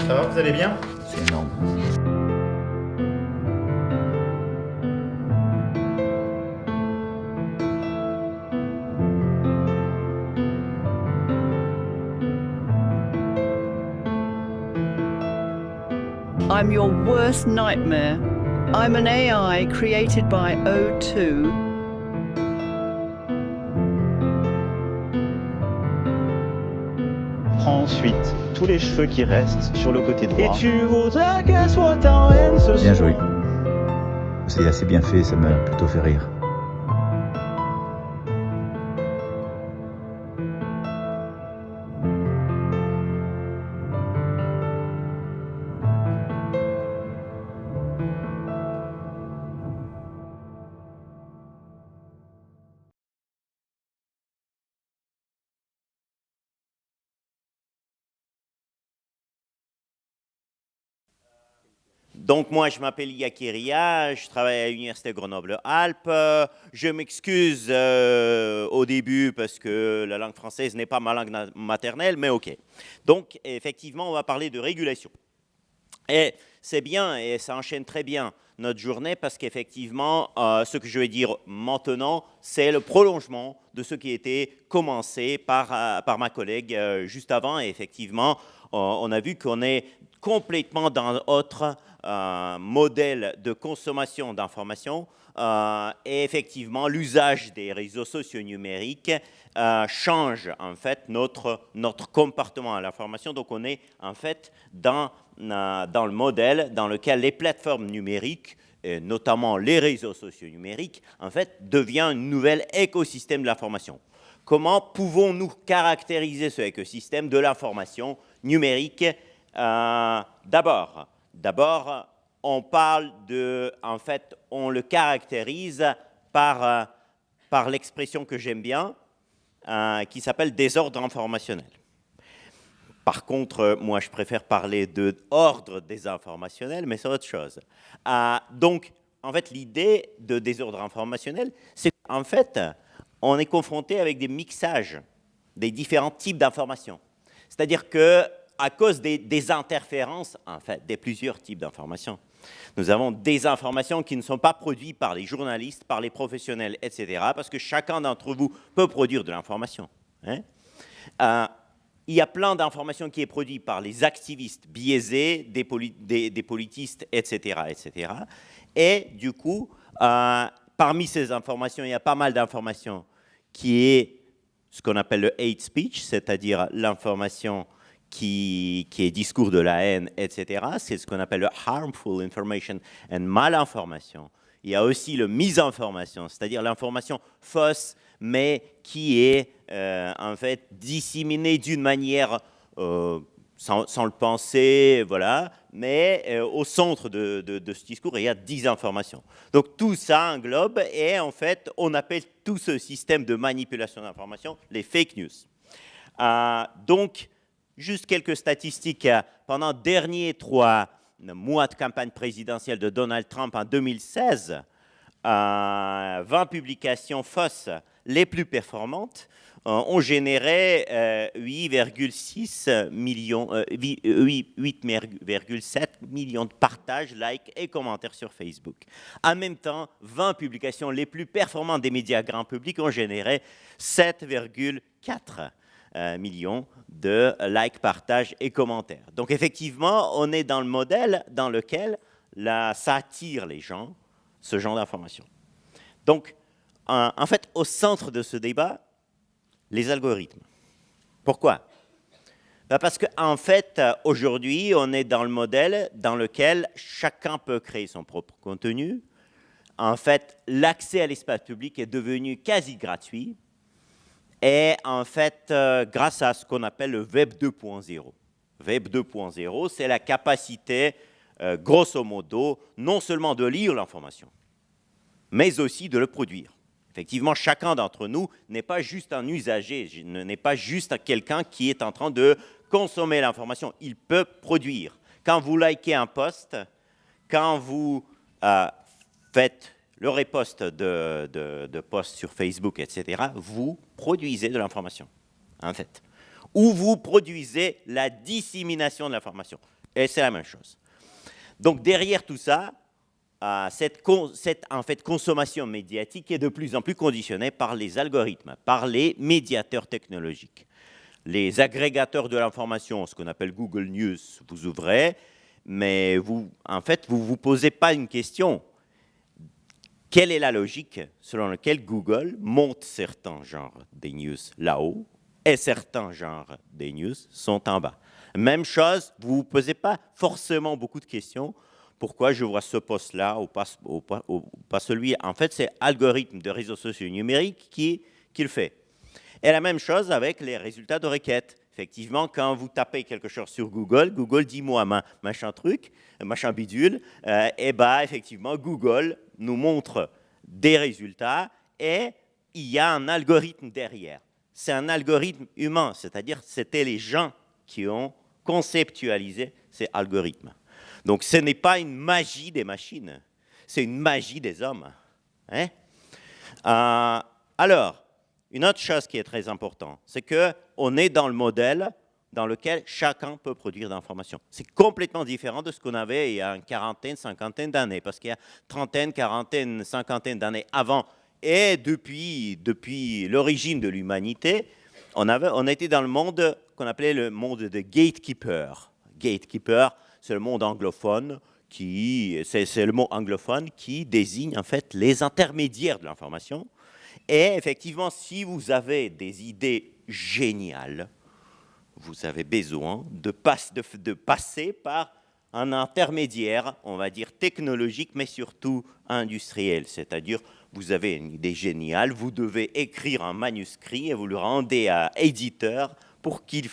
Ça va, vous allez bien? C'est énorme. I'm your worst nightmare. I'm an AI created by O2. Prends ensuite tous les cheveux qui restent sur le côté droit. Et tu voudrais qu'elle soit en haine ce Bien soir. joué. C'est assez bien fait, ça m'a plutôt fait rire. Donc moi, je m'appelle Yakiria, je travaille à l'Université Grenoble-Alpes. Je m'excuse au début parce que la langue française n'est pas ma langue maternelle, mais ok. Donc effectivement, on va parler de régulation. Et c'est bien, et ça enchaîne très bien notre journée parce qu'effectivement, ce que je vais dire maintenant, c'est le prolongement de ce qui a été commencé par ma collègue juste avant. Et effectivement, on a vu qu'on est complètement dans autre modèle de consommation d'informations. Et effectivement, l'usage des réseaux sociaux numériques change en fait notre comportement à l'information. Donc on est en fait dans le modèle dans lequel les plateformes numériques, et notamment les réseaux sociaux numériques, en fait, devient un nouvel écosystème de l'information. Comment pouvons-nous caractériser ce écosystème de l'information numérique? D'abord, on parle de, en fait, on le caractérise par l'expression que j'aime bien, qui s'appelle désordre informationnel. Par contre, moi, je préfère parler d'ordre désinformationnel, mais c'est autre chose. Donc, en fait, l'idée de désordre informationnel, c'est qu'en fait, on est confronté avec des mixages des différents types d'informations. C'est-à-dire qu'à cause des interférences, en fait, des plusieurs types d'informations, nous avons des informations qui ne sont pas produites par les journalistes, par les professionnels, etc., parce que chacun d'entre vous peut produire de l'information. Il y a plein d'informations qui est produites par les activistes biaisés, des politistes, etc., etc. Et du coup, parmi ces informations, il y a pas mal d'informations qui est ce qu'on appelle le hate speech, c'est-à-dire l'information qui est discours de la haine, etc. C'est ce qu'on appelle le harmful information and malinformation. Il y a aussi le misinformation, c'est-à-dire l'information fausse, mais qui est en fait disséminée d'une manière sans le penser, voilà, mais au centre de ce discours, il y a désinformation. Donc tout ça englobe et en fait, on appelle tout ce système de manipulation d'information les fake news. Donc, juste quelques statistiques. Pendant les derniers 3 mois de campagne présidentielle de Donald Trump en 2016, 20 publications fausses les plus performantes ont généré 8,7 millions de partages, likes et commentaires sur Facebook. En même temps, 20 publications les plus performantes des médias grand public ont généré 7,4 millions de likes, partages et commentaires. Donc effectivement, on est dans le modèle dans lequel ça attire les gens, ce genre d'informations. Donc, en fait, au centre de ce débat, les algorithmes. Pourquoi? Parce qu'en fait, aujourd'hui, on est dans le modèle dans lequel chacun peut créer son propre contenu. En fait, l'accès à l'espace public est devenu quasi gratuit. Et en fait, grâce à ce qu'on appelle le Web 2.0. Web 2.0, c'est la capacité, grosso modo, non seulement de lire l'information, mais aussi de le produire. Effectivement, chacun d'entre nous n'est pas juste un usager, n'est pas juste quelqu'un qui est en train de consommer l'information. Il peut produire. Quand vous likez un post, quand vous faites le repost de posts sur Facebook, etc., vous produisez de l'information, en fait. Ou vous produisez la dissémination de l'information. Et c'est la même chose. Donc derrière tout ça, cette en fait, consommation médiatique est de plus en plus conditionnée par les algorithmes, par les médiateurs technologiques. Les agrégateurs de l'information, ce qu'on appelle Google News, vous ouvrez, mais vous, en fait, vous ne vous posez pas une question. Quelle est la logique selon laquelle Google monte certains genres des news là-haut et certains genres des news sont en bas? Même chose, vous ne vous posez pas forcément beaucoup de questions. Pourquoi je vois ce post-là ou pas celui? En fait, c'est l'algorithme de réseaux sociaux numériques qui le fait. Et la même chose avec les résultats de requêtes. Effectivement, quand vous tapez quelque chose sur Google, Google dit moi machin truc, machin bidule, et bah effectivement Google nous montre des résultats et il y a un algorithme derrière. C'est un algorithme humain, c'est-à-dire c'était les gens qui ont conceptualisé ces algorithmes. Donc ce n'est pas une magie des machines, c'est une magie des hommes. Hein? Alors, une autre chose qui est très importante, c'est qu'on est dans le modèle dans lequel chacun peut produire d'informations. C'est complètement différent de ce qu'on avait il y a une quarantaine, cinquantaine d'années, parce qu'il y a trentaine, quarantaine, cinquantaine d'années avant, et depuis l'origine de l'humanité, on était dans le monde qu'on appelait le monde de gatekeeper. Gatekeeper, c'est le monde anglophone, c'est le mot anglophone qui désigne en fait les intermédiaires de l'information. Et effectivement, si vous avez des idées géniales, vous avez besoin de passer par un intermédiaire, on va dire technologique, mais surtout industriel. C'est-à-dire, vous avez une idée géniale, vous devez écrire un manuscrit et vous le rendez à l'éditeur pour qu'il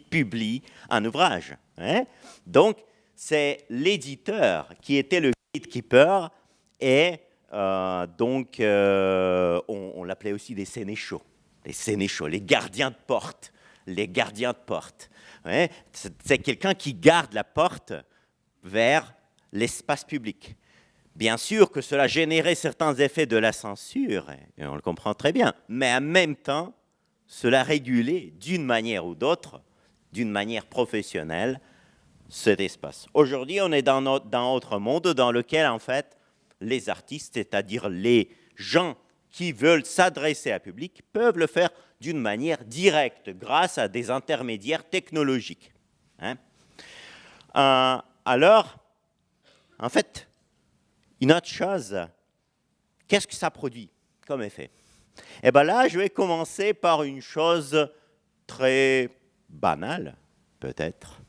publie un ouvrage. Hein? Donc, c'est l'éditeur qui était le gatekeeper et on l'appelait aussi des sénéchaux, les gardiens de porte. Les gardiens de porte. Ouais, c'est quelqu'un qui garde la porte vers l'espace public. Bien sûr que cela générait certains effets de la censure, et on le comprend très bien, mais en même temps, cela régulait d'une manière ou d'autre, d'une manière professionnelle, cet espace. Aujourd'hui, on est dans autre monde dans lequel, en fait, les artistes, c'est-à-dire les gens qui veulent s'adresser à public, peuvent le faire d'une manière directe, grâce à des intermédiaires technologiques. Hein? Alors, en fait, une autre chose, qu'est-ce que ça produit comme effet? Eh bien là, je vais commencer par une chose très banale, peut-être.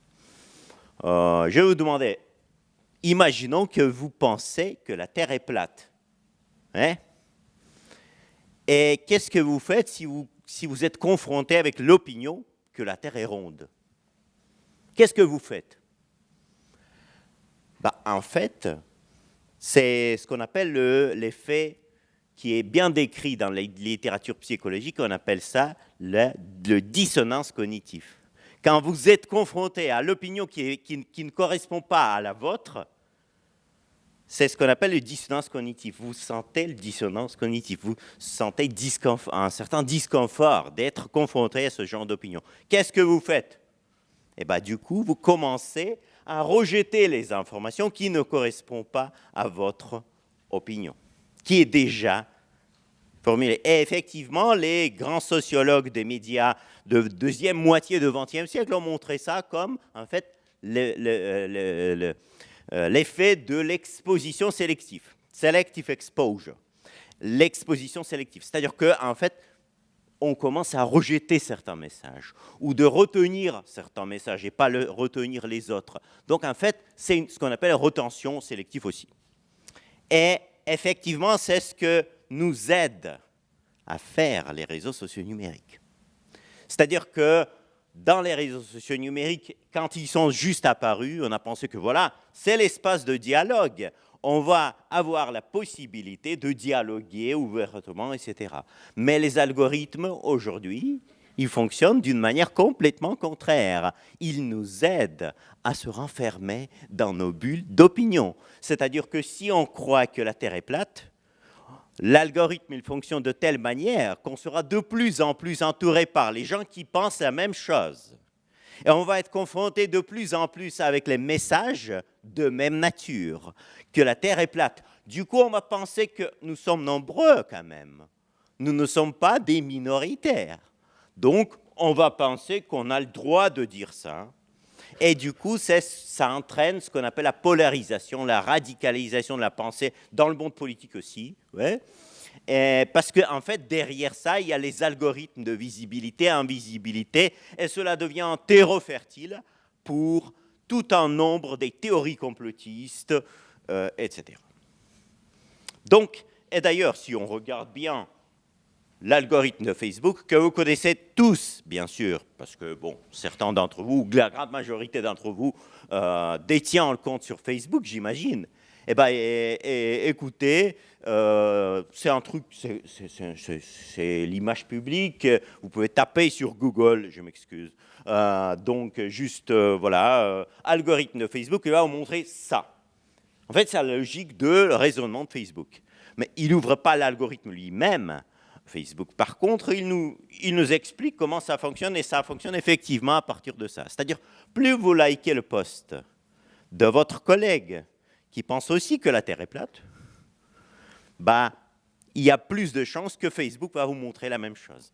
Je vais vous demander, imaginons que vous pensez que la Terre est plate. Hein? Et qu'est-ce que vous faites si vous êtes confronté avec l'opinion que la Terre est ronde? Qu'est-ce que vous faites? En fait, c'est ce qu'on appelle l'effet qui est bien décrit dans la littérature psychologique, on appelle ça le dissonance cognitive. Quand vous êtes confronté à l'opinion qui ne correspond pas à la vôtre, c'est ce qu'on appelle le dissonance cognitive. Vous sentez le dissonance cognitive, vous sentez un certain disconfort d'être confronté à ce genre d'opinion. Qu'est-ce que vous faites? Eh bien, du coup, vous commencez à rejeter les informations qui ne correspondent pas à votre opinion, qui est déjà formulée. Et effectivement, les grands sociologues des médias de deuxième moitié du XXe siècle ont montré ça comme, en fait, l'effet de l'exposition sélective, selective exposure, l'exposition sélective. C'est-à-dire qu'en fait, on commence à rejeter certains messages ou de retenir certains messages et pas retenir les autres. Donc, en fait, c'est ce qu'on appelle retention sélective aussi. Et effectivement, c'est ce que nous aident à faire les réseaux sociaux numériques. C'est-à-dire que dans les réseaux sociaux numériques, quand ils sont juste apparus, on a pensé que voilà, c'est l'espace de dialogue. On va avoir la possibilité de dialoguer ouvertement, etc. Mais les algorithmes, aujourd'hui, ils fonctionnent d'une manière complètement contraire. Ils nous aident à se renfermer dans nos bulles d'opinion. C'est-à-dire que si on croit que la Terre est plate, l'algorithme il fonctionne de telle manière qu'on sera de plus en plus entouré par les gens qui pensent la même chose. Et on va être confronté de plus en plus avec les messages de même nature, que la Terre est plate. Du coup, on va penser que nous sommes nombreux quand même. Nous ne sommes pas des minoritaires. Donc, on va penser qu'on a le droit de dire ça. Et du coup, ça entraîne ce qu'on appelle la polarisation, la radicalisation de la pensée, dans le monde politique aussi. Ouais. Parce qu'en fait, derrière ça, il y a les algorithmes de visibilité, invisibilité, et cela devient un terreau fertile pour tout un nombre des théories complotistes, etc. Donc, et d'ailleurs, si on regarde bien l'algorithme de Facebook, que vous connaissez tous, bien sûr, parce que, bon, certains d'entre vous, la grande majorité d'entre vous, détient le compte sur Facebook, j'imagine. Eh bien, écoutez, c'est un truc, c'est l'image publique. Vous pouvez taper sur Google, je m'excuse. Donc, juste, voilà, algorithme de Facebook, il va vous montrer ça. En fait, c'est la logique de raisonnement de Facebook. Mais il n'ouvre pas l'algorithme lui-même, Facebook. Par contre, il nous explique comment ça fonctionne, et ça fonctionne effectivement à partir de ça. C'est-à-dire, plus vous likez le post de votre collègue qui pense aussi que la Terre est plate, bah, il y a plus de chances que Facebook va vous montrer la même chose.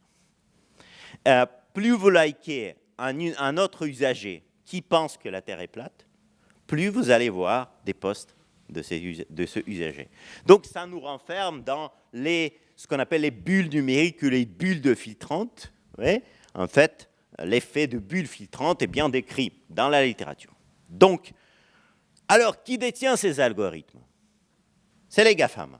Plus vous likez un autre usager qui pense que la Terre est plate, plus vous allez voir des posts de ce usager. Donc, ça nous renferme dans ce qu'on appelle les bulles numériques ou les bulles de filtrantes. Ouais. En fait, l'effet de bulle filtrante est bien décrit dans la littérature. Donc, alors, qui détient ces algorithmes? C'est les GAFAM.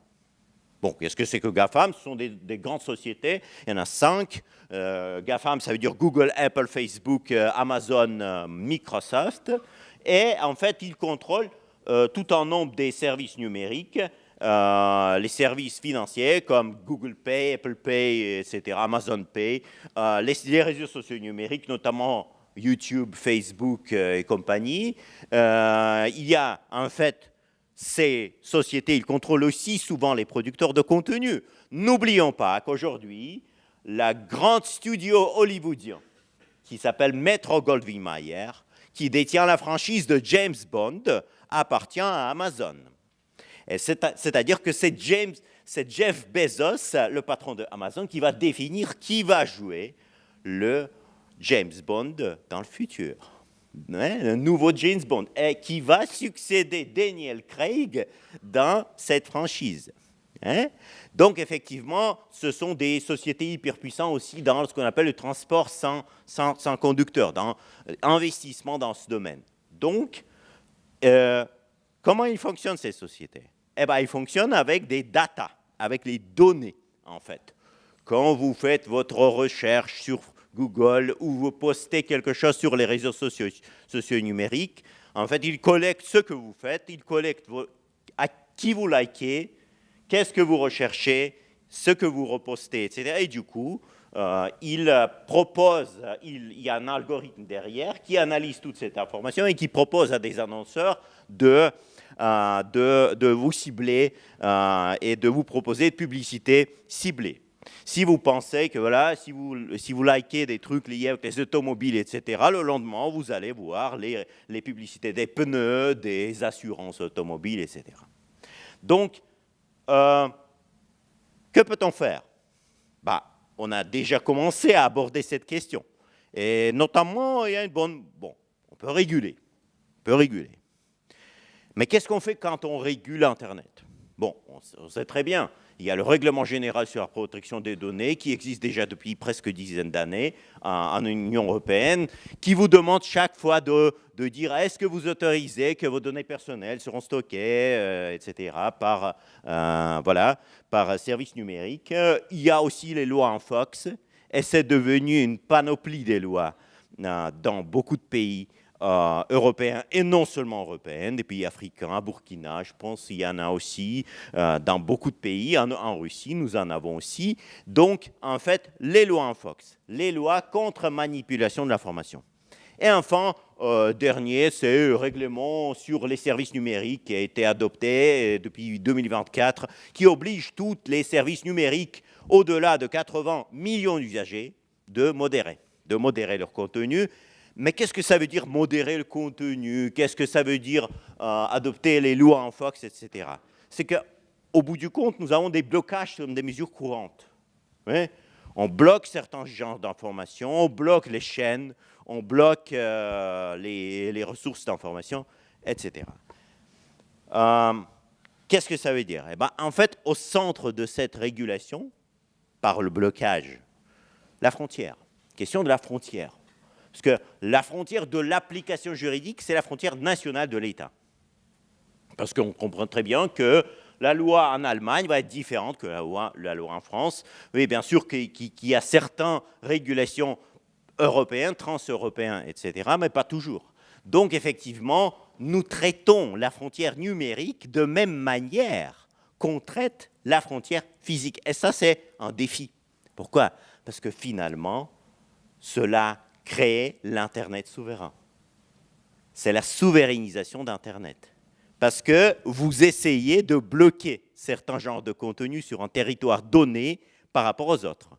Bon, qu'est-ce que c'est que GAFAM? Ce sont des grandes sociétés. Il y en a 5. GAFAM, ça veut dire Google, Apple, Facebook, Amazon, Microsoft. Et en fait, ils contrôlent tout un nombre des services numériques, les services financiers comme Google Pay, Apple Pay, etc., Amazon Pay, les réseaux sociaux numériques, notamment YouTube, Facebook et compagnie. Il y a en fait ces sociétés, ils contrôlent aussi souvent les producteurs de contenu. N'oublions pas qu'aujourd'hui, la grande studio hollywoodien qui s'appelle Metro-Goldwyn-Mayer, qui détient la franchise de James Bond, appartient à Amazon. C'est-à-dire que c'est Jeff Bezos, le patron de Amazon, qui va définir qui va jouer le James Bond dans le futur. Le nouveau James Bond, et qui va succéder Daniel Craig dans cette franchise. Donc, effectivement, ce sont des sociétés hyper puissantes aussi dans ce qu'on appelle le transport sans conducteur, dans l'investissement dans ce domaine. Donc, comment ils fonctionnent, ces sociétés? Eh bien, ils fonctionnent avec des data, avec les données, en fait. Quand vous faites votre recherche sur Google ou vous postez quelque chose sur les réseaux sociaux numériques, en fait, ils collectent ce que vous faites, ils collectent à qui vous likez, qu'est-ce que vous recherchez, ce que vous repostez, etc. Et du coup, il propose, il y a un algorithme derrière qui analyse toute cette information et qui propose à des annonceurs de vous cibler et de vous proposer de publicité ciblée. Si vous pensez que voilà, si vous likez des trucs liés avec les automobiles, etc., le lendemain, vous allez voir les publicités des pneus, des assurances automobiles, etc. Donc, que peut-on faire? On a déjà commencé à aborder cette question. Et notamment, il y a on peut réguler. Mais qu'est-ce qu'on fait quand on régule Internet? Bon, on sait très bien, il y a le règlement général sur la protection des données qui existe déjà depuis presque une dizaine d'années en Union européenne, qui vous demande chaque fois de dire est-ce que vous autorisez que vos données personnelles seront stockées, etc., par service numérique. Il y a aussi les lois en Fox, et c'est devenu une panoplie des lois dans beaucoup de pays européens, et non seulement européens, des pays africains, Burkina, je pense qu'il y en a aussi dans beaucoup de pays, en Russie, nous en avons aussi. Donc, en fait, les lois en Fox, les lois contre manipulation de l'information. Et enfin, dernier, c'est le règlement sur les services numériques qui a été adopté depuis 2024, qui oblige tous les services numériques au-delà de 80 millions d'usagers de modérer leur contenu. Mais qu'est-ce que ça veut dire modérer le contenu? Qu'est-ce que ça veut dire adopter les lois en Fox, etc. C'est qu'au bout du compte, nous avons des blocages sur des mesures courantes. Oui, on bloque certains genres d'informations, on bloque les chaînes, on bloque les ressources d'information, etc. Qu'est-ce que ça veut dire? Eh ben, en fait, au centre de cette régulation, par le blocage, la frontière. Question de la frontière. Parce que la frontière de l'application juridique, c'est la frontière nationale de l'État. Parce qu'on comprend très bien que la loi en Allemagne va être différente que la loi en France. Oui, bien sûr qu'il y a certaines régulations européennes, trans-européennes, etc., mais pas toujours. Donc, effectivement, nous traitons la frontière numérique de même manière qu'on traite la frontière physique. Et ça, c'est un défi. Pourquoi? Parce que finalement, cela crée l'Internet souverain. C'est la souverainisation d'Internet. Parce que vous essayez de bloquer certains genres de contenus sur un territoire donné par rapport aux autres.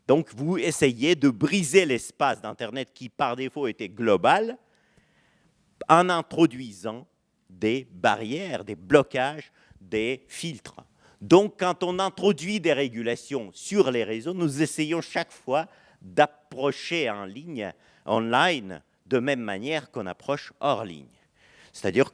Donc, vous essayez de briser l'espace d'Internet qui, par défaut, était global, en introduisant des barrières, des blocages, des filtres. Donc, quand on introduit des régulations sur les réseaux, nous essayons chaque fois d'approcher en ligne, online, de même manière qu'on approche hors ligne. C'est-à-dire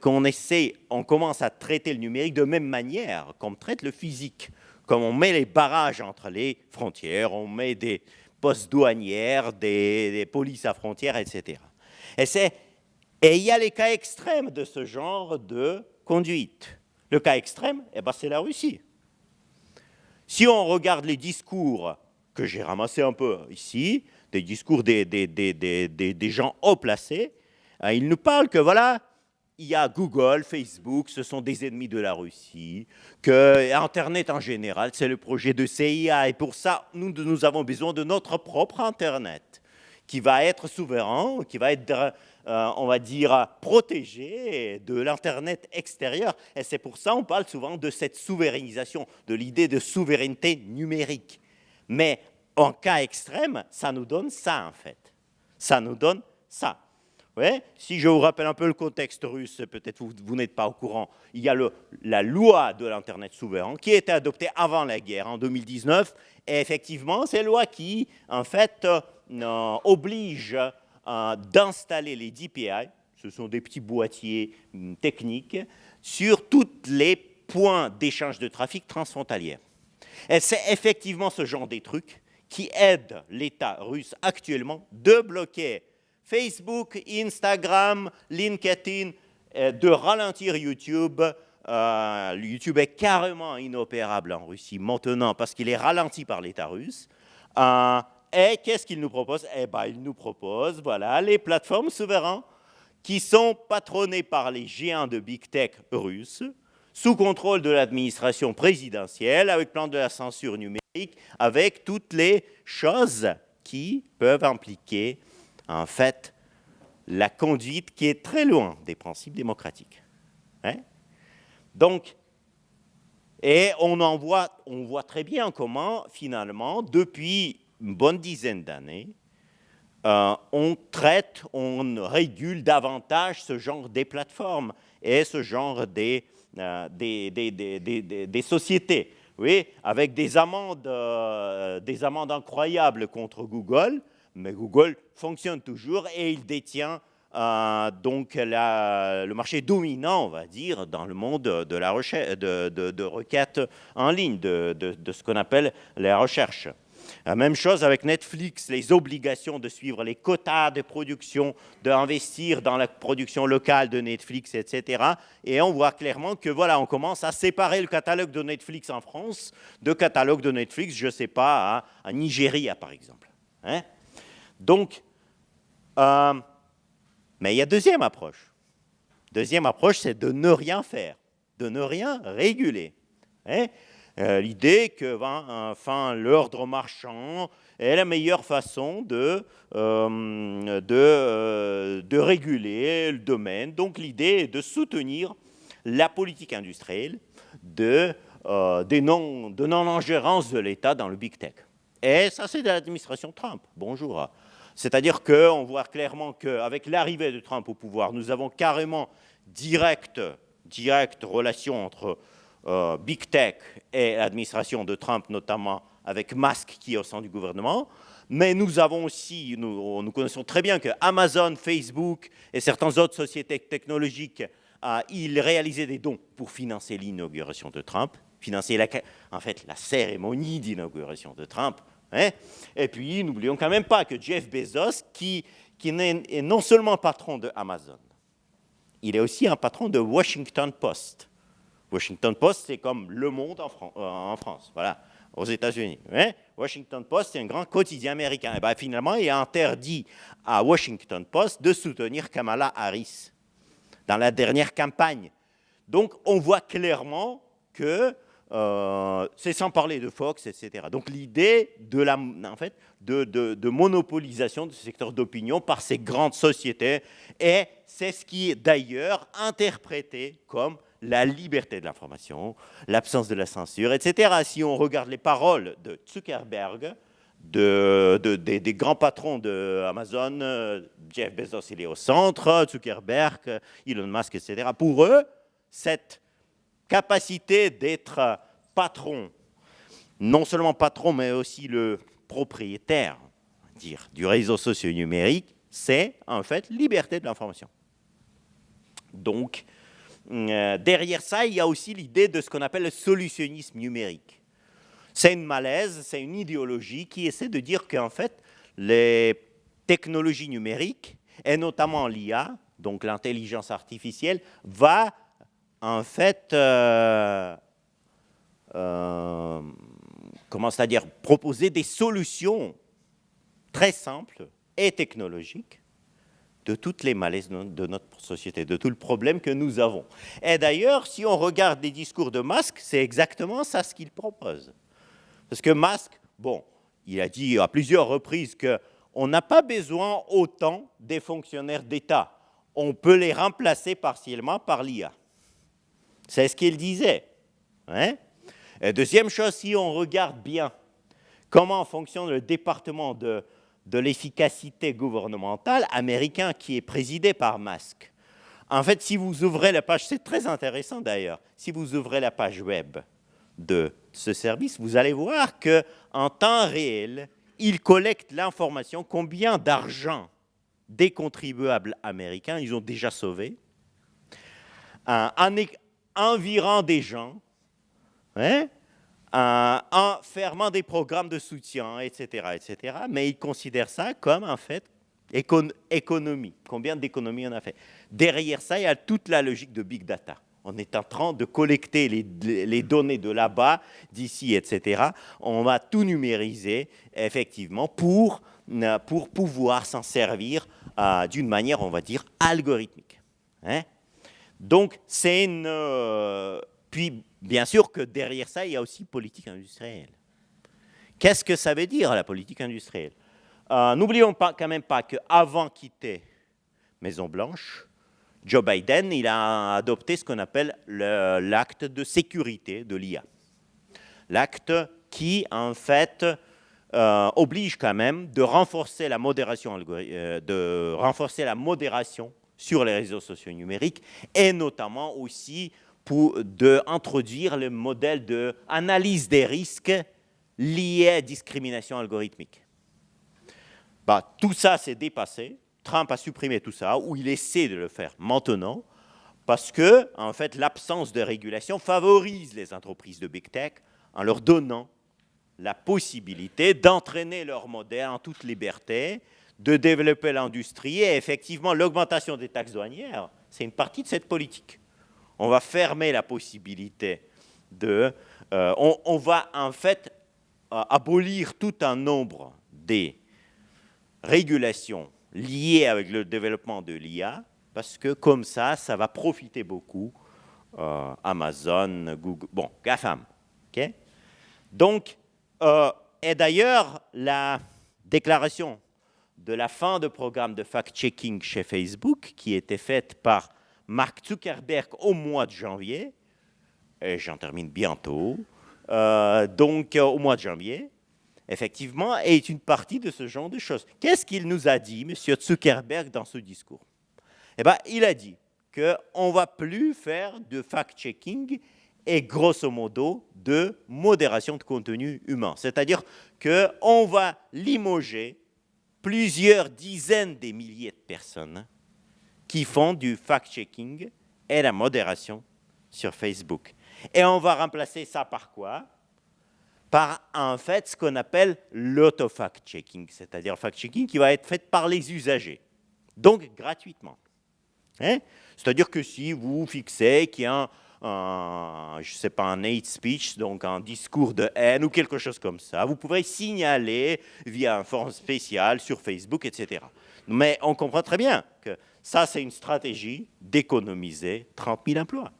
on commence à traiter le numérique de même manière qu'on traite le physique. Comme on met les barrages entre les frontières, on met des postes douanières, des polices à frontières, etc. Et il y a les cas extrêmes de ce genre de conduite. Le cas extrême, c'est la Russie. Si on regarde les discours que j'ai ramassés un peu ici, des discours des gens haut placés, ils nous parlent que voilà, il y a Google, Facebook, ce sont des ennemis de la Russie, que Internet en général, c'est le projet de CIA, et pour ça, nous avons besoin de notre propre Internet, qui va être souverain, qui va être, on va dire, protégé de l'Internet extérieur. Et c'est pour ça qu'on parle souvent de cette souverainisation, de l'idée de souveraineté numérique. Mais en cas extrême, ça nous donne ça, en fait. Ça nous donne ça. Ouais. Si je vous rappelle un peu le contexte russe, peut-être vous n'êtes pas au courant, il y a la loi de l'Internet souverain qui a été adoptée avant la guerre, en 2019, et effectivement, c'est une loi qui, en fait, oblige d'installer les DPI, ce sont des petits boîtiers techniques, sur tous les points d'échange de trafic transfrontaliers. Et c'est effectivement ce genre de trucs qui aident l'État russe actuellement de bloquer Facebook, Instagram, LinkedIn, de ralentir YouTube. YouTube est carrément inopérable en Russie maintenant parce qu'il est ralenti par l'État russe. Et qu'est-ce qu'il nous propose? Il nous propose les plateformes souveraines qui sont patronnées par les géants de Big Tech russes, sous contrôle de l'administration présidentielle, avec plan de la censure numérique, avec toutes les choses qui peuvent impliquer en fait, la conduite qui est très loin des principes démocratiques. Hein? Donc, et on voit très bien comment, finalement, depuis une bonne dizaine d'années, on régule davantage ce genre des plateformes et ce genre des sociétés. Oui, avec des amendes incroyables contre Google. Mais Google fonctionne toujours et il détient donc le marché dominant, on va dire, dans le monde de la recherche, de requêtes en ligne, de ce qu'on appelle la recherche. La même chose avec Netflix, les obligations de suivre les quotas de production, d'investir dans la production locale de Netflix, etc. Et on voit clairement que on commence à séparer le catalogue de Netflix en France de catalogue de Netflix, je ne sais pas, à Nigeria, par exemple. Hein? Donc, mais il y a deuxième approche. Deuxième approche, c'est de ne rien faire, de ne rien réguler. Hein? L'idée que l'ordre marchand est la meilleure façon de réguler le domaine. Donc l'idée est de soutenir la politique industrielle de non-ingérence de l'État dans le big tech. Et ça, c'est de l'administration Trump. Bonjour. C'est-à-dire qu'on voit clairement qu'avec l'arrivée de Trump au pouvoir, nous avons carrément directe relation entre Big Tech et l'administration de Trump, notamment avec Musk qui est au sein du gouvernement. Mais nous avons aussi, nous connaissons très bien que Amazon, Facebook et certaines autres sociétés technologiques, ils réalisaient des dons pour financer l'inauguration de Trump, financer en fait la cérémonie d'inauguration de Trump. Hein. Et puis, n'oublions quand même pas que Jeff Bezos, qui est non seulement patron de Amazon, il est aussi un patron de Washington Post. Washington Post, c'est comme Le Monde en France, voilà, aux États-Unis. Hein. Washington Post, c'est un grand quotidien américain. Et bien, finalement, il a interdit à Washington Post de soutenir Kamala Harris dans la dernière campagne. Donc, on voit clairement que c'est sans parler de Fox, etc. Donc, l'idée de monopolisation de ce secteur d'opinion par ces grandes sociétés, et c'est ce qui est d'ailleurs interprété comme la liberté de l'information, l'absence de la censure, etc. Si on regarde les paroles de Zuckerberg, des grands patrons d'Amazon, Jeff Bezos, il est au centre, Zuckerberg, Elon Musk, etc. Pour eux, cette capacité d'être patron, non seulement patron, mais aussi le propriétaire du réseau socio-numérique, c'est en fait liberté de l'information. Donc, derrière ça, il y a aussi l'idée de ce qu'on appelle le solutionnisme numérique. C'est une malaise, c'est une idéologie qui essaie de dire qu'en fait, les technologies numériques, et notamment l'IA, donc l'intelligence artificielle, va en fait, proposer des solutions très simples et technologiques de toutes les malaises de notre société, de tout le problème que nous avons. Et d'ailleurs, si on regarde les discours de Musk, c'est exactement ça ce qu'il propose. Parce que Musk, bon, il a dit à plusieurs reprises qu'on n'a pas besoin autant des fonctionnaires d'État. On peut les remplacer partiellement par l'IA. C'est ce qu'il disait. Hein? Et deuxième chose, si on regarde bien comment fonctionne le département de l'efficacité gouvernementale américain qui est présidé par Musk. En fait, si vous ouvrez la page, c'est très intéressant d'ailleurs, si vous ouvrez la page web de ce service, vous allez voir qu'en temps réel, il collecte l'information combien d'argent des contribuables américains ils ont déjà sauvé, en virant des gens, hein, en fermant des programmes de soutien, etc., etc. Mais ils considèrent ça comme, en fait, économie. Combien d'économies on a fait? Derrière ça, il y a toute la logique de Big Data. On est en train de collecter les données de là-bas, d'ici, etc. On va tout numériser, effectivement, pour pouvoir s'en servir d'une manière, on va dire, algorithmique. Hein? Donc, c'est une... puis, bien sûr que derrière ça, il y a aussi politique industrielle. Qu'est-ce que ça veut dire, la politique industrielle? N'oublions quand même pas qu'avant de quitter Maison-Blanche, Joe Biden, il a adopté ce qu'on appelle l'acte de sécurité de l'IA. L'acte qui, en fait, oblige quand même de renforcer la modération sur les réseaux sociaux numériques et notamment aussi d'introduire le modèle d'analyse des risques liés à la discrimination algorithmique. Tout ça s'est dépassé. Trump a supprimé tout ça, ou il essaie de le faire maintenant, parce que, en fait, l'absence de régulation favorise les entreprises de Big Tech en leur donnant la possibilité d'entraîner leur modèle en toute liberté, de développer l'industrie, et effectivement, l'augmentation des taxes douanières, c'est une partie de cette politique. On va fermer la possibilité on va, en fait, abolir tout un nombre des régulations liées avec le développement de l'IA, parce que comme ça va profiter beaucoup Amazon, Google, bon, GAFAM. Okay? Donc, et d'ailleurs, la déclaration de la fin de programme de fact-checking chez Facebook, qui était faite par Mark Zuckerberg au mois de janvier, et j'en termine bientôt, donc au mois de janvier, effectivement, est une partie de ce genre de choses. Qu'est-ce qu'il nous a dit, M. Zuckerberg, dans ce discours? Eh bien, il a dit qu'on ne va plus faire de fact-checking et, grosso modo, de modération de contenu humain. C'est-à-dire qu'on va limoger plusieurs dizaines de milliers de personnes qui font du fact-checking et la modération sur Facebook. Et on va remplacer ça par quoi? Par, en fait, ce qu'on appelle l'auto-fact-checking, c'est-à-dire le fact-checking qui va être fait par les usagers, donc gratuitement. Hein? C'est-à-dire que si vous fixez qu'il y a je ne sais pas, un hate speech, donc un discours de haine ou quelque chose comme ça, vous pourrez signaler via un forum spécial sur Facebook, etc. Mais on comprend très bien que ça, c'est une stratégie d'économiser 30 000 emplois.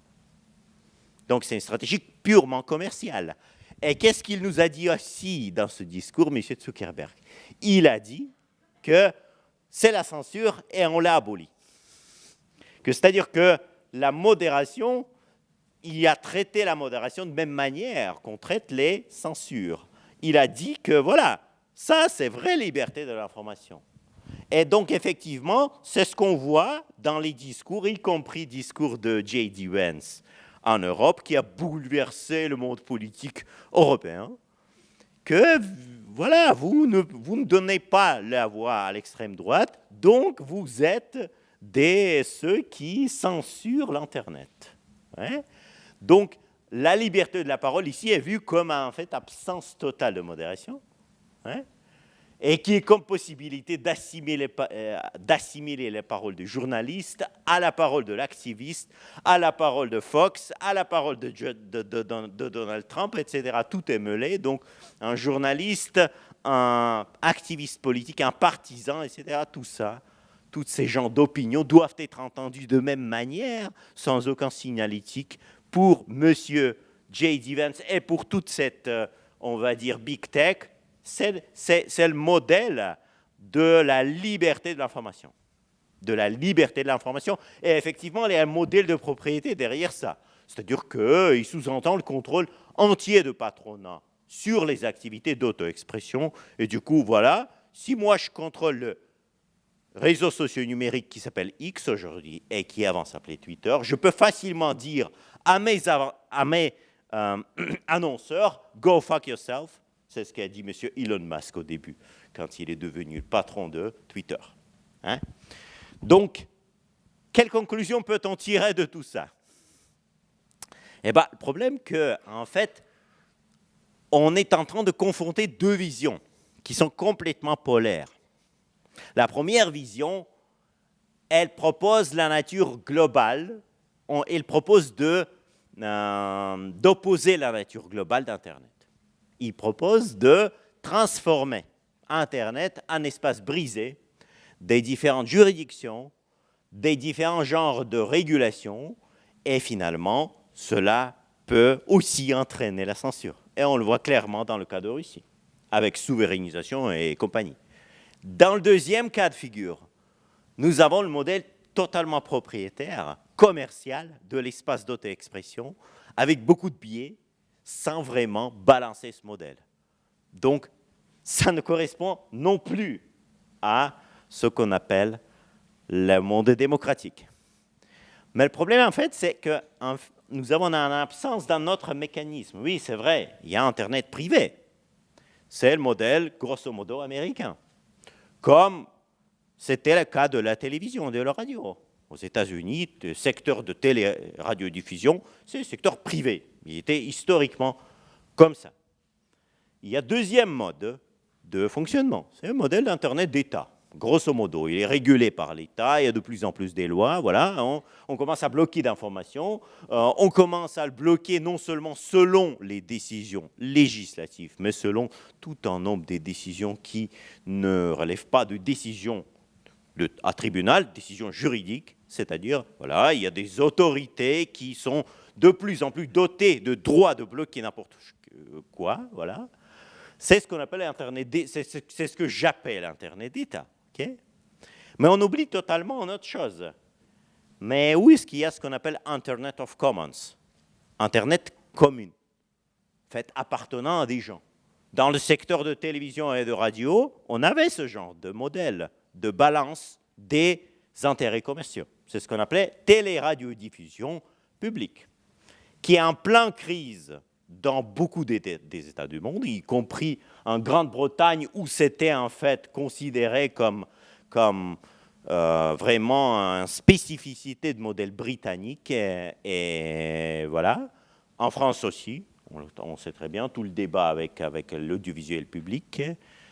Donc, c'est une stratégie purement commerciale. Et qu'est-ce qu'il nous a dit aussi dans ce discours, M. Zuckerberg? Il a dit que c'est la censure et on l'a abolie. C'est-à-dire que la modération, il a traité la modération de même manière qu'on traite les censures. Il a dit que, voilà, ça, c'est vraie liberté de l'information. Et donc, effectivement, c'est ce qu'on voit dans les discours, y compris le discours de J.D. Vance en Europe, qui a bouleversé le monde politique européen, que, voilà, vous ne donnez pas la voix à l'extrême droite, donc vous êtes ceux qui censurent l'Internet. Ouais. Donc, la liberté de la parole ici est vue comme en fait absence totale de modération, hein, et qui est comme possibilité d'assimiler les paroles du journaliste à la parole de l'activiste, à la parole de Fox, à la parole de Donald Trump, etc. Tout est mêlé. Donc, un journaliste, un activiste politique, un partisan, etc. Tout ça, tous ces gens d'opinion doivent être entendus de même manière, sans aucun signalétique, pour M. J.D. Vance et pour toute cette, on va dire, big tech. C'est le modèle de la liberté de l'information. De la liberté de l'information. Et effectivement, il y a un modèle de propriété derrière ça. C'est-à-dire qu'il sous-entend le contrôle entier de patronat sur les activités d'auto-expression. Et du coup, voilà, si moi je contrôle le réseau socio-numérique qui s'appelle X aujourd'hui et qui avant s'appelait Twitter, je peux facilement dire à mes annonceurs, go fuck yourself. C'est ce qu'a dit M. Elon Musk au début, quand il est devenu le patron de Twitter. Hein? Donc, quelle conclusion peut-on tirer de tout ça? Eh bien, le problème qu'en fait, on est en train de confronter deux visions qui sont complètement polaires. La première vision, elle propose la nature globale, elle propose d'opposer la nature globale d'Internet. Il propose de transformer Internet en espace brisé des différentes juridictions, des différents genres de régulation, et finalement, cela peut aussi entraîner la censure. Et on le voit clairement dans le cas de Russie, avec souverainisation et compagnie. Dans le deuxième cas de figure, nous avons le modèle totalement propriétaire, commercial, de l'espace d'auto-expression, avec beaucoup de biais, sans vraiment balancer ce modèle. Donc, ça ne correspond non plus à ce qu'on appelle le monde démocratique. Mais le problème, en fait, c'est que nous avons une absence dans notre mécanisme. Oui, c'est vrai, il y a Internet privé. C'est le modèle, grosso modo, américain. Comme c'était le cas de la télévision et de la radio. Aux États-Unis, le secteur de télé-radiodiffusion, c'est le secteur privé. Il était historiquement comme ça. Il y a un deuxième mode de fonctionnement. C'est le modèle d'Internet d'État. Grosso modo, il est régulé par l'État, il y a de plus en plus des lois. Voilà, on commence à bloquer d'informations. On commence à le bloquer non seulement selon les décisions législatives, mais selon tout un nombre de décisions qui ne relèvent pas de décisions à tribunal, décisions juridiques. C'est-à-dire, voilà, il y a des autorités qui sont de plus en plus dotées de droits de bloquer n'importe quoi. Voilà. C'est ce qu'on appelle Internet, c'est ce que j'appelle Internet d'État. Okay? Mais on oublie totalement une autre chose. Mais où est-ce qu'il y a ce qu'on appelle Internet of Commons? Internet commune, fait appartenant à des gens. Dans le secteur de télévision et de radio, on avait ce genre de modèle de balance des intérêts commerciaux. C'est ce qu'on appelait télé-radiodiffusion publique, qui est en pleine crise dans beaucoup des États du monde, y compris en Grande-Bretagne, où c'était en fait considéré comme vraiment une spécificité de modèle britannique. Et voilà. En France aussi, on sait très bien tout le débat avec l'audiovisuel public,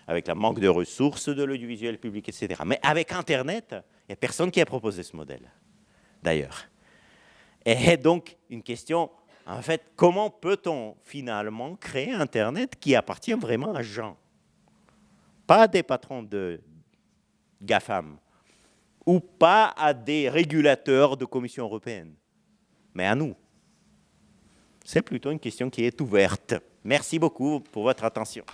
avec le manque de ressources de l'audiovisuel public, etc. Mais avec Internet, il n'y a personne qui a proposé ce modèle, d'ailleurs. Et donc, une question, en fait, comment peut-on finalement créer Internet qui appartient vraiment à gens? Pas à des patrons de GAFAM, ou pas à des régulateurs de Commission européenne, mais à nous. C'est plutôt une question qui est ouverte. Merci beaucoup pour votre attention.